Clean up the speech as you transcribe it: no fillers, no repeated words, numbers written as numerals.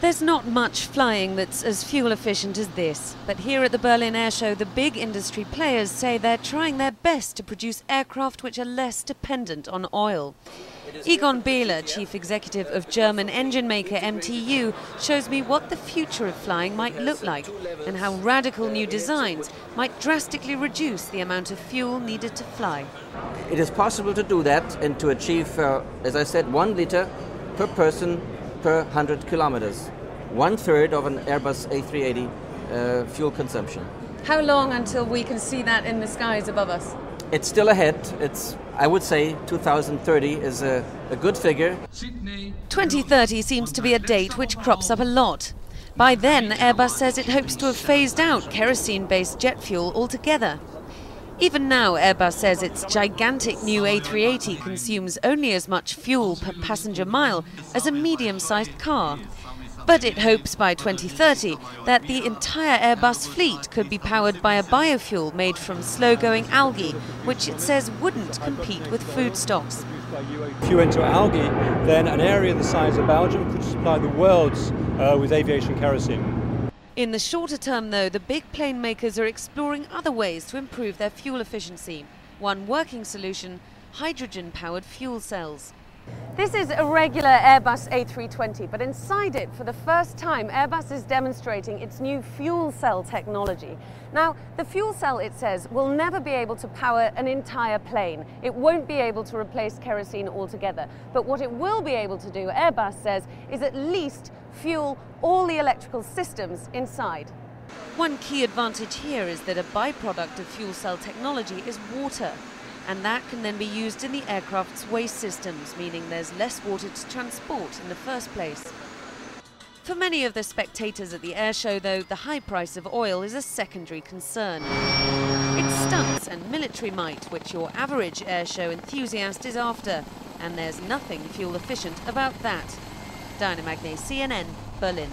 There's not much flying that's as fuel efficient as this, but here at the Berlin Air Show, the big industry players say they're trying their best to produce aircraft which are less dependent on oil. Egon Behler, chief executive of German engine maker MTU, shows me what the future of flying might look like and how radical new designs might drastically reduce the amount of fuel needed to fly. It is possible to do that and to achieve, as I said, 1 liter per person per 100 kilometers. 1/3 of an Airbus A380 fuel consumption. How long until we can see that in the skies above us? It's still ahead. I would say 2030 is a good figure. 2030 seems to be a date which crops up a lot. By then, Airbus says it hopes to have phased out kerosene-based jet fuel altogether. Even now, Airbus says its gigantic new A380 consumes only as much fuel per passenger mile as a medium-sized car. But it hopes by 2030 that the entire Airbus fleet could be powered by a biofuel made from slow-going algae, which it says wouldn't compete with food stocks. If you went to algae, then an area the size of Belgium could supply the world with aviation kerosene. In the shorter term, though, the big plane makers are exploring other ways to improve their fuel efficiency. One working solution, hydrogen-powered fuel cells. This is a regular Airbus A320, but inside it, for the first time, Airbus is demonstrating its new fuel cell technology. Now, the fuel cell, it says, will never be able to power an entire plane. It won't be able to replace kerosene altogether. But what it will be able to do, Airbus says, is at least fuel all the electrical systems inside. One key advantage here is that a byproduct of fuel cell technology is water. And that can then be used in the aircraft's waste systems, meaning there's less water to transport in the first place. For many of the spectators at the air show, though, the high price of oil is a secondary concern. It's stunts and military might, which your average air show enthusiast is after, and there's nothing fuel efficient about that. Diana Magnay, CNN, Berlin.